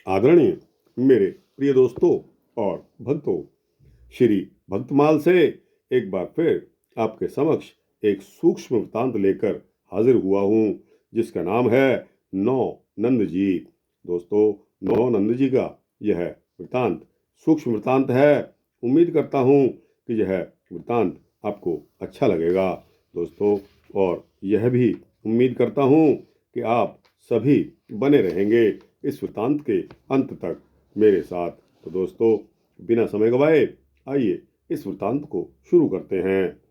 आदरणीय मेरे प्रिय दोस्तों और भक्तों, श्री भक्तमाल से एक बार फिर आपके समक्ष एक सूक्ष्म वृत्तांत लेकर हाजिर हुआ हूँ, जिसका नाम है नौ नंद जी। दोस्तों, नौ नंद जी का यह वृत्तांत सूक्ष्म वृत्तांत है। उम्मीद करता हूँ कि यह वृत्तांत आपको अच्छा लगेगा दोस्तों, और यह भी उम्मीद करता हूँ कि आप सभी बने रहेंगे इस वृत्तांत के अंत तक मेरे साथ। तो दोस्तों, बिना समय गवाए आइए इस वृत्तांत को शुरू करते हैं।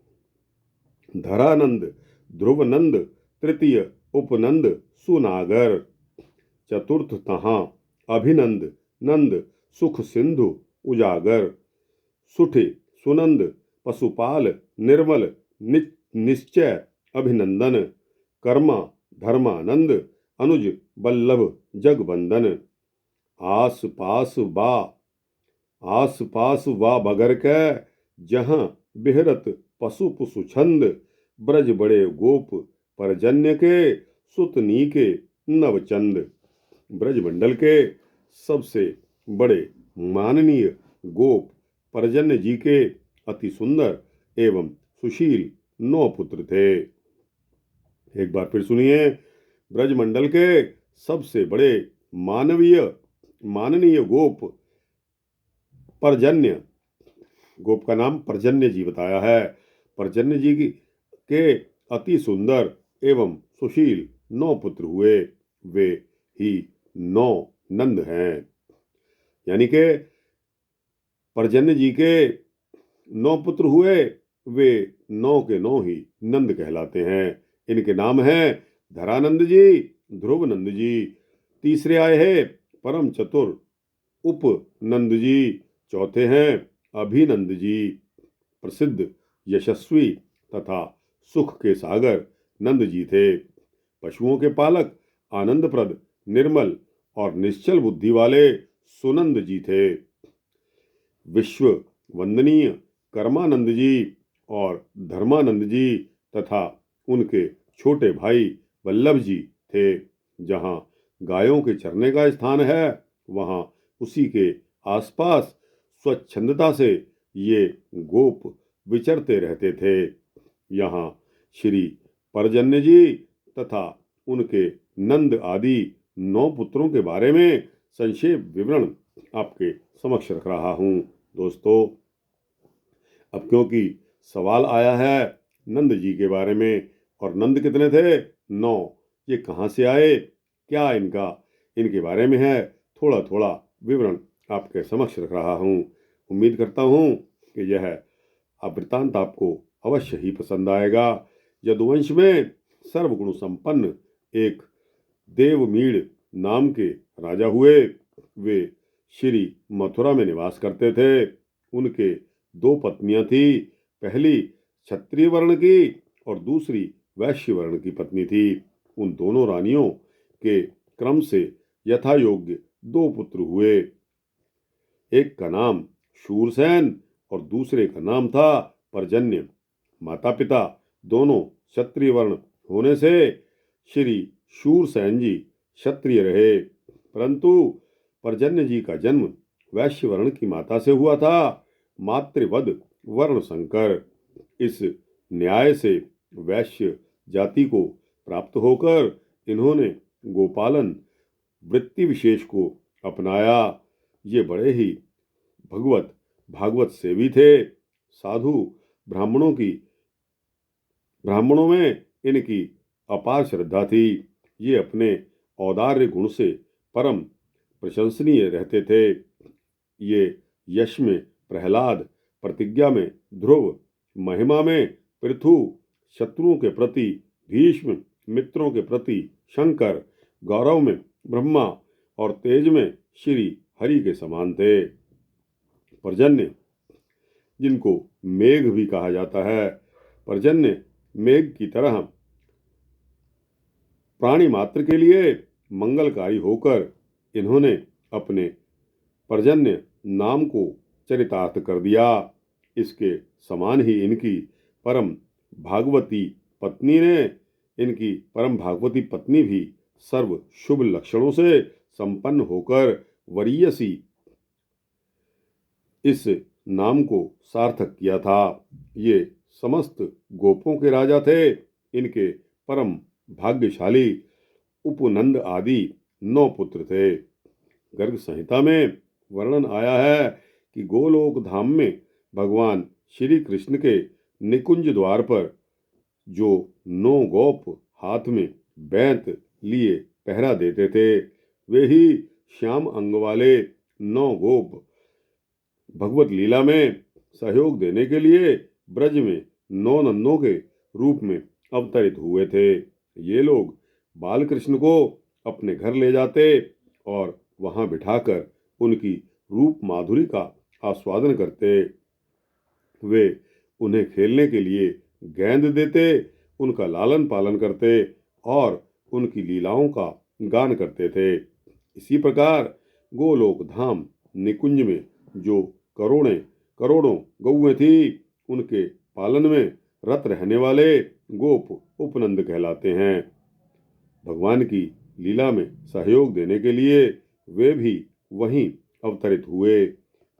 धरानंद, ध्रुवनंद, तृतीय उपनंद सुनागर, चतुर्थ तहाँ अभिनंद, नंद सुख सिंधु उजागर, सुठे सुनंद पशुपाल निर्मल निश्चय अभिनंदन, कर्मा धर्मानंद अनुज बल्लभ जगबंदन, आस पास बा बगर के जहां बिहरत पशु पुसु छंद, ब्रज बड़े गोप परजन्य के सुतनी के नवचंद। ब्रजमंडल के सबसे बड़े माननीय गोप परजन्य जी के अति सुंदर एवं सुशील 9 पुत्र थे। एक बार फिर सुनिए। ब्रजमंडल के सबसे बड़े माननीय गोप परजन्य, गोप का नाम परजन्य जी बताया है। परजन्य जी के अति सुंदर एवं सुशील 9 पुत्र हुए, वे ही 9 नंद हैं। यानी कि परजन्य जी के 9 पुत्र हुए, वे 9 के 9 ही नंद कहलाते हैं। इनके नाम हैं धरानंद जी, ध्रुवनंद जी, तीसरे आए हैं परम चतुर उपनंद जी, चौथे हैं अभिनंद जी, प्रसिद्ध यशस्वी तथा सुख के सागर नंद जी थे। पशुओं के पालक आनंदप्रद निर्मल और निश्चल बुद्धि वाले सुनंद जी थे। विश्व वंदनीय कर्मानंद जी और धर्मानंद जी तथा उनके छोटे भाई वल्लभ जी थे। जहाँ गायों के चरने का स्थान है, वहाँ उसी के आसपास स्वच्छंदता से ये गोप विचरते रहते थे। यहाँ श्री परजन्य जी तथा उनके नंद आदि 9 पुत्रों के बारे में संक्षेप विवरण आपके समक्ष रख रहा हूँ। दोस्तों, अब क्योंकि सवाल आया है नंद जी के बारे में, और नंद कितने थे? 9। ये कहाँ से आए, क्या इनके बारे में है, थोड़ा थोड़ा विवरण आपके समक्ष रख रहा हूँ। उम्मीद करता हूँ कि यह वृत्तांत आपको अवश्य ही पसंद आएगा। यदुवंश में सर्वगुण संपन्न एक देवमीड़ नाम के राजा हुए। वे श्री मथुरा में निवास करते थे। उनके 2 पत्नियां थी। पहली क्षत्रिय वर्ण की और दूसरी वैश्य वर्ण की पत्नी थी। उन दोनों रानियों के क्रम से यथा योग्य 2 पुत्र हुए। एक का नाम शूरसेन और दूसरे का नाम था परजन्य। माता पिता दोनों क्षत्रिय वर्ण होने से श्री शूरसेन जी क्षत्रिय रहे, परंतु परजन्य जी का जन्म वैश्य वर्ण की माता से हुआ था। मातृवद वर्ण संकर। इस न्याय से वैश्य जाति को प्राप्त होकर इन्होंने गोपालन वृत्ति विशेष को अपनाया। ये बड़े ही भागवत सेवी थे। साधु ब्राह्मणों में इनकी अपार श्रद्धा थी। ये अपने औदार्य गुण से परम प्रशंसनीय रहते थे। ये यश में प्रहलाद, प्रतिज्ञा में ध्रुव, महिमा में पृथु, शत्रुओं के प्रति भीष्म, मित्रों के प्रति शंकर, गौरव में ब्रह्मा और तेज में श्री हरि के समान थे। पर्जन्य, जिनको मेघ भी कहा जाता है, पर्जन्य मेघ की तरह प्राणी मात्र के लिए मंगलकारी होकर इन्होंने अपने पर्जन्य नाम को चरितार्थ कर दिया। इसके समान ही इनकी परम भागवती पत्नी भी सर्व शुभ लक्षणों से संपन्न होकर वरीयसी इस नाम को सार्थक किया था। ये समस्त गोपों के राजा थे। इनके परम भाग्यशाली उपनंद आदि 9 पुत्र थे। गर्ग संहिता में वर्णन आया है कि गोलोक धाम में भगवान श्री कृष्ण के निकुंज द्वार पर जो 9 गोप हाथ में बैंत लिए पहरा देते थे, वे ही श्याम अंग वाले 9 गोप भगवत लीला में सहयोग देने के लिए ब्रज में 9 नंदों के रूप में अवतरित हुए थे। ये लोग बाल कृष्ण को अपने घर ले जाते और वहां बिठाकर उनकी रूप माधुरी का आस्वादन करते। वे उन्हें खेलने के लिए गेंद देते, उनका लालन पालन करते और उनकी लीलाओं का गान करते थे। इसी प्रकार गोलोक धाम निकुंज में जो करोड़ों गौएं थी, उनके पालन में रत रहने वाले गोप उपनंद कहलाते हैं। भगवान की लीला में सहयोग देने के लिए वे भी वहीं अवतरित हुए।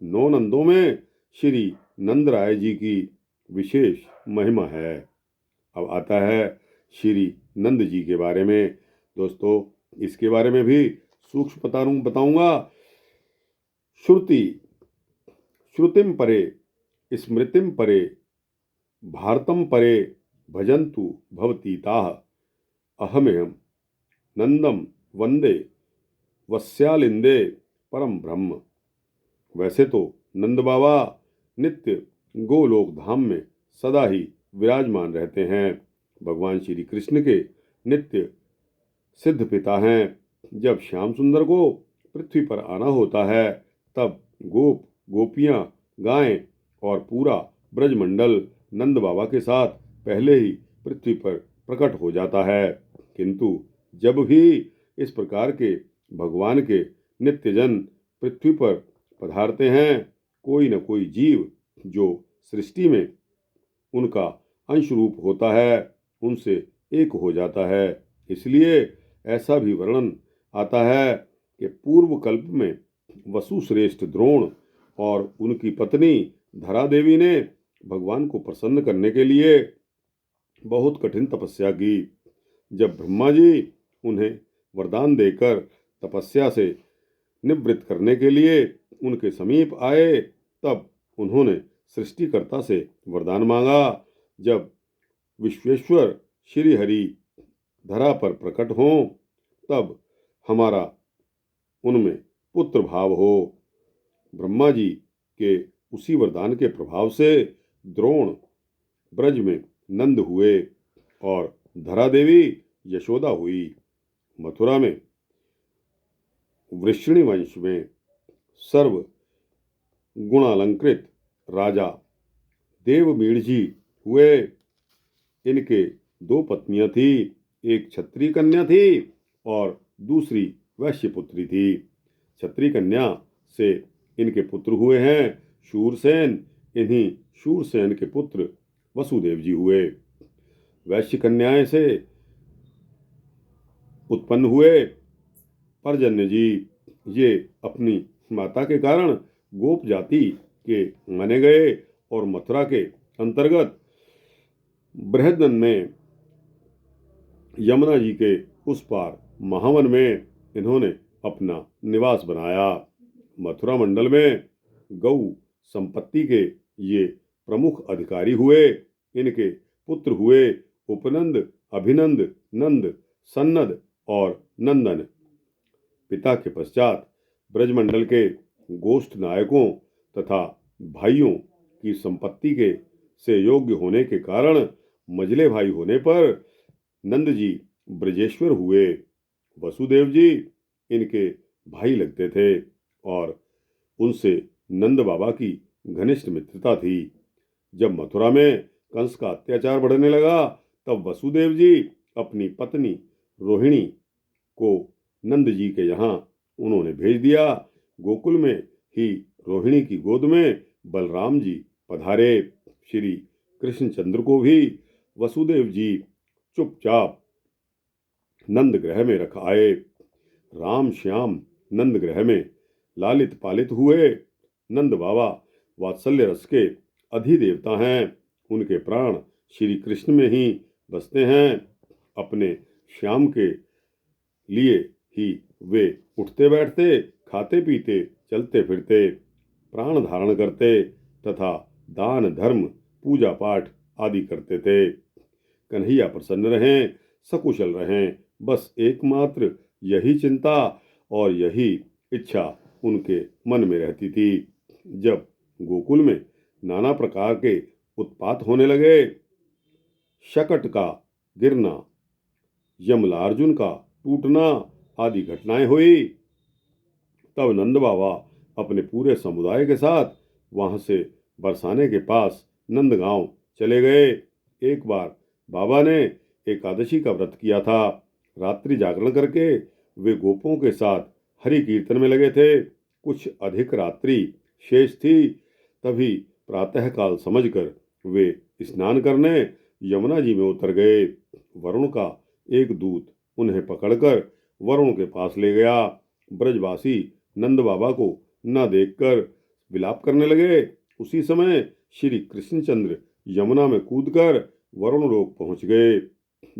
9 नंदों में श्री नंदराय जी की विशेष महिमा है। अब आता है श्री नंद जी के बारे में। दोस्तों, इसके बारे में भी सूक्ष्म बताऊंगा। श्रुतिम परे स्मृतिम परे भारतम परे भजन्तु भवतीताः अहमेहं नंदम वंदे वत्स्यालिंदे परम ब्रह्म। वैसे तो नंद बाबा नित्य गोलोक धाम में सदा ही विराजमान रहते हैं। भगवान श्री कृष्ण के नित्य सिद्ध पिता हैं। जब श्याम सुंदर को पृथ्वी पर आना होता है, तब गोप गोपियां गायें और पूरा ब्रजमंडल नंद बाबा के साथ पहले ही पृथ्वी पर प्रकट हो जाता है। किंतु जब भी इस प्रकार के भगवान के नित्यजन पृथ्वी पर पधारते हैं, कोई न कोई जीव जो सृष्टि में उनका अंश रूप होता है, उनसे एक हो जाता है। इसलिए ऐसा भी वर्णन आता है कि पूर्व कल्प में वसुश्रेष्ठ द्रोण और उनकी पत्नी धरा देवी ने भगवान को प्रसन्न करने के लिए बहुत कठिन तपस्या की। जब ब्रह्मा जी उन्हें वरदान देकर तपस्या से निवृत्त करने के लिए उनके समीप आए, तब उन्होंने सृष्टिकर्ता से वरदान मांगा। जब विश्वेश्वर श्री हरि धरा पर प्रकट हों, तब हमारा उनमें पुत्र भाव हो। ब्रह्मा जी के उसी वरदान के प्रभाव से द्रोण ब्रज में नंद हुए और धरा देवी यशोदा हुई। मथुरा में वृषणी वंश में सर्व गुणालंकृत राजा देवमीढ़ जी हुए। इनके 2 पत्नियां थी, एक क्षत्रिय कन्या थी और दूसरी वैश्य पुत्री थी। क्षत्रिय कन्या से इनके पुत्र हुए हैं शूरसेन। इन्हीं शूरसेन के पुत्र वसुदेव जी हुए। वैश्य कन्याएं से उत्पन्न हुए पर्जन्य जी। ये अपनी माता के कारण गोप जाति के माने गए और मथुरा के अंतर्गत बृहदन में यमुना जी के उस पार महावन में इन्होंने अपना निवास बनाया। मथुरा मंडल में गौ संपत्ति के ये प्रमुख अधिकारी हुए। इनके पुत्र हुए उपनंद, अभिनंद, नंद, सन्नद और नंदन। पिता के पश्चात ब्रजमंडल के गोष्ठ नायकों तथा भाइयों की संपत्ति के से योग्य होने के कारण मझले भाई होने पर नंद जी ब्रजेश्वर हुए। वसुदेव जी इनके भाई लगते थे और उनसे नंद बाबा की घनिष्ठ मित्रता थी। जब मथुरा में कंस का अत्याचार बढ़ने लगा, तब वसुदेव जी अपनी पत्नी रोहिणी को नंद जी के यहाँ उन्होंने भेज दिया। गोकुल में ही रोहिणी की गोद में बलराम जी पधारे। श्री कृष्णचंद्र को भी वसुदेव जी चुपचाप नंद ग्रह में रख आए। राम श्याम नंद ग्रह में लालित पालित हुए। नंद बाबा वात्सल्य रस के अधिदेवता हैं। उनके प्राण श्री कृष्ण में ही बसते हैं। अपने श्याम के लिए ही वे उठते बैठते, खाते पीते, चलते फिरते, प्राण धारण करते तथा दान धर्म पूजा पाठ आदि करते थे। कन्हैया प्रसन्न रहें, सकुशल रहें, बस एकमात्र यही चिंता और यही इच्छा उनके मन में रहती थी। जब गोकुल में नाना प्रकार के उत्पात होने लगे, शकट का गिरना, यमलार्जुन का टूटना आदि घटनाएं हुई, तब नंद बाबा अपने पूरे समुदाय के साथ वहां से बरसाने के पास नंदगांव चले गए। एक बार बाबा ने एकादशी का व्रत किया था। रात्रि जागरण करके वे गोपों के साथ हरि कीर्तन में लगे थे। कुछ अधिक रात्रि शेष थी। तभी प्रातःकाल समझकर वे स्नान करने यमुना जी में उतर गए। वरुण का एक दूत उन्हें पकड़कर वरुण के पास ले गया। ब्रजवासी नंद बाबा को न देखकर विलाप करने लगे। उसी समय श्री कृष्णचंद्र यमुना में कूदकर वरुण लोक पहुंच गए।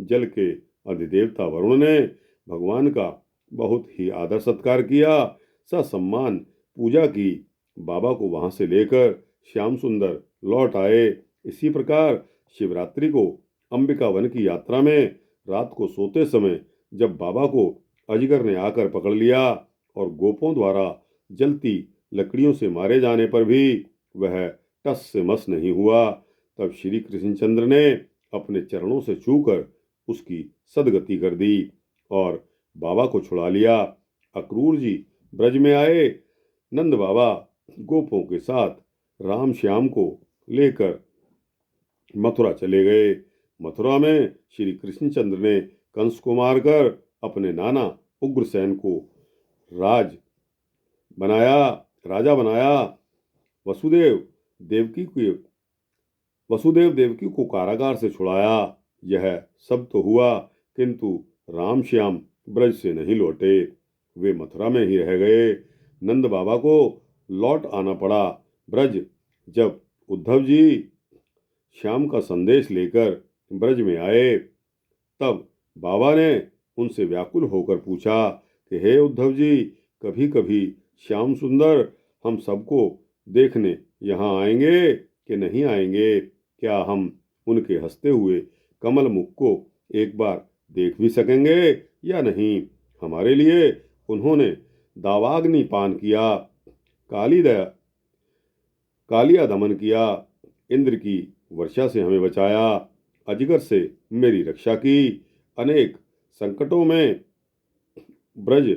जल के अधिदेवता वरुण ने भगवान का बहुत ही आदर सत्कार किया, ससम्मान पूजा की। बाबा को वहां से लेकर श्याम सुंदर लौट आए। इसी प्रकार शिवरात्रि को अंबिका वन की यात्रा में रात को सोते समय जब बाबा को अजगर ने आकर पकड़ लिया और गोपों द्वारा जलती लकड़ियों से मारे जाने पर भी वह टस से मस नहीं हुआ, तब श्री कृष्णचंद्र ने अपने चरणों से छूकर उसकी सदगति कर दी और बाबा को छुड़ा लिया। अक्रूर जी ब्रज में आए। नंद बाबा गोपों के साथ राम श्याम को लेकर मथुरा चले गए। मथुरा में श्री कृष्णचंद्र ने कंस को मारकर अपने नाना उग्रसेन को राजा बनाया। वसुदेव देवकी को कारागार से छुड़ाया। यह सब तो हुआ, किंतु राम श्याम ब्रज से नहीं लौटे। वे मथुरा में ही रह गए। नंद बाबा को लौट आना पड़ा ब्रज। जब उद्धव जी श्याम का संदेश लेकर ब्रज में आए, तब बाबा ने उनसे व्याकुल होकर पूछा कि हे उद्धव जी, कभी कभी श्याम सुंदर हम सबको देखने यहाँ आएंगे कि नहीं आएंगे? क्या हम उनके हंसते हुए कमल मुख को एक बार देख भी सकेंगे या नहीं? हमारे लिए उन्होंने दावाग्नि पान किया, कालिया दमन किया, इंद्र की वर्षा से हमें बचाया, अजगर से मेरी रक्षा की, अनेक संकटों में ब्रज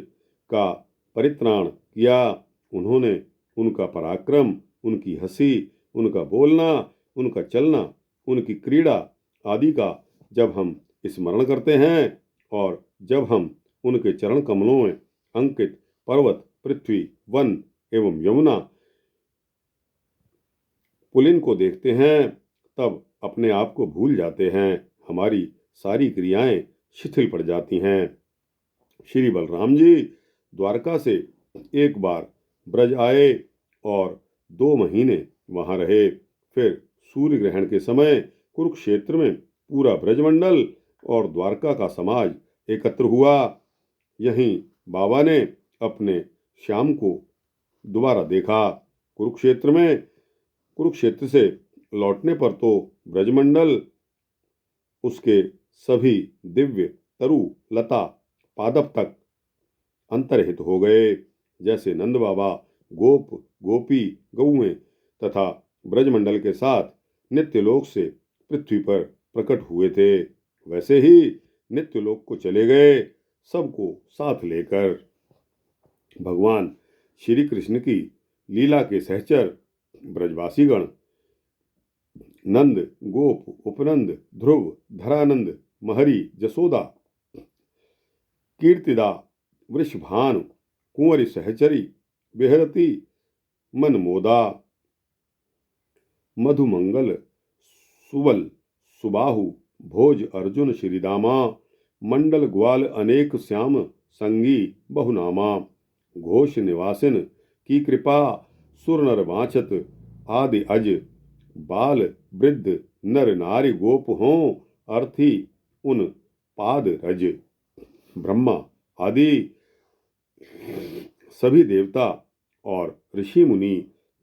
का परित्राण किया। उन्होंने उनका पराक्रम, उनकी हंसी, उनका बोलना, उनका चलना, उनकी क्रीड़ा आदि का जब हम स्मरण करते हैं और जब हम उनके चरण कमलों में अंकित पर्वत, पृथ्वी, वन एवं यमुना पुलिन को देखते हैं, तब अपने आप को भूल जाते हैं। हमारी सारी क्रियाएं शिथिल पड़ जाती हैं। श्री बलराम जी द्वारका से एक बार ब्रज आए और 2 महीने वहां रहे। फिर सूर्य ग्रहण के समय कुरुक्षेत्र में पूरा ब्रजमंडल और द्वारका का समाज एकत्र हुआ। यहीं बाबा ने अपने श्याम को दोबारा देखा। कुरुक्षेत्र से लौटने पर तो ब्रजमंडल, उसके सभी दिव्य तरु लता पादप तक अंतर्हित हो गए। जैसे नंद बाबा गोप गोपी गौएं तथा ब्रजमंडल के साथ नित्यलोक से पृथ्वी पर प्रकट हुए थे, वैसे ही नित्यलोक को चले गए, सबको साथ लेकर। भगवान श्री कृष्ण की लीला के सहचर ब्रजवासीगण नंद, गोप, उपनंद, ध्रुव, धरानंद, महरी, जसोदा, कीर्तिदा, वृषभानु, कुंवरी सहचरी, बेहरती, मनमोदा, मधुमंगल, सुबल, सुबाहु, भोज, अर्जुन, श्रीदामा, मंडल ग्वाल, अनेक श्याम संगी बहुनामा, घोष निवासिन, की कृपा सुर नर वांछत आदि अज बाल वृद्ध नर नारी गोप हों अर्थी उन पाद रज। ब्रह्मा आदि सभी देवता और ऋषि मुनि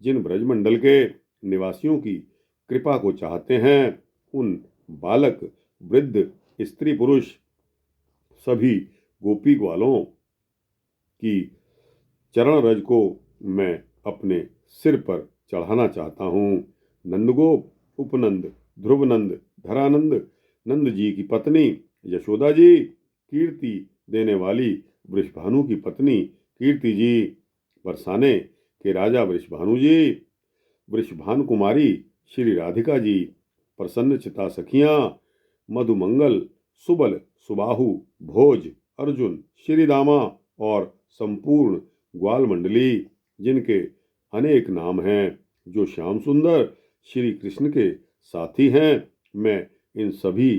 जिन ब्रजमंडल के निवासियों की कृपा को चाहते हैं उन बालक वृद्ध स्त्री पुरुष सभी गोपी ग्वालों की चरण रज को मैं अपने सिर पर चढ़ाना चाहता हूँ। नंदगोप, उपनंद, ध्रुवनंद, धरानंद, नंद जी की पत्नी यशोदा जी, कीर्ति देने वाली वृषभानु की पत्नी कीर्ति जी, बरसाने के राजा वृषभानु जी, वृषभानु कुमारी श्री राधिका जी, प्रसन्न चिता सखियां, मधुमंगल, सुबल, सुबाहु, भोज, अर्जुन, श्रीदामा और संपूर्ण ग्वाल मंडली जिनके अनेक नाम हैं, जो श्याम सुंदर श्री कृष्ण के साथी हैं, मैं इन सभी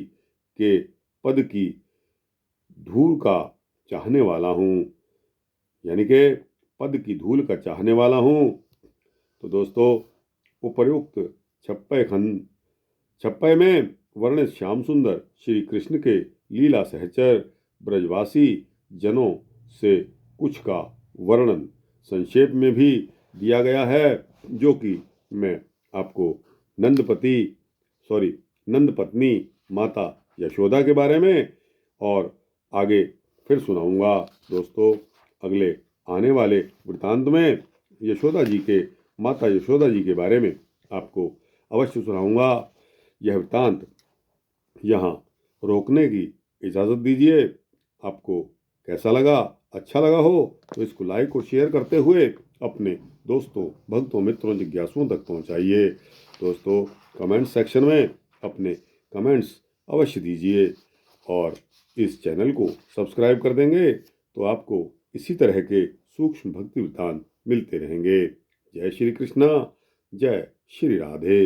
के पद की धूल का चाहने वाला हूँ, यानी कि पद की धूल का चाहने वाला हूँ। तो दोस्तों, उपर्युक्त छप्पय में वर्णित श्याम सुंदर श्री कृष्ण के लीला सहचर ब्रजवासी जनों से कुछ का वर्णन संक्षेप में भी दिया गया है, जो कि मैं आपको नंदपत्नी माता यशोदा के बारे में और आगे फिर सुनाऊंगा। दोस्तों, अगले आने वाले वृतांत में माता यशोदा जी के बारे में आपको अवश्य सुनाऊंगा। यह वृतांत यहाँ रोकने की इजाज़त दीजिए। आपको कैसा लगा? अच्छा लगा हो तो इसको लाइक और शेयर करते हुए अपने दोस्तों, भक्तों, मित्रों, जिज्ञासुओं तक पहुँचाइए। दोस्तों, कमेंट सेक्शन में अपने कमेंट्स अवश्य दीजिए और इस चैनल को सब्सक्राइब कर देंगे तो आपको इसी तरह के सूक्ष्म भक्ति वृत्तांत मिलते रहेंगे। जय श्री कृष्णा, जय श्री राधे।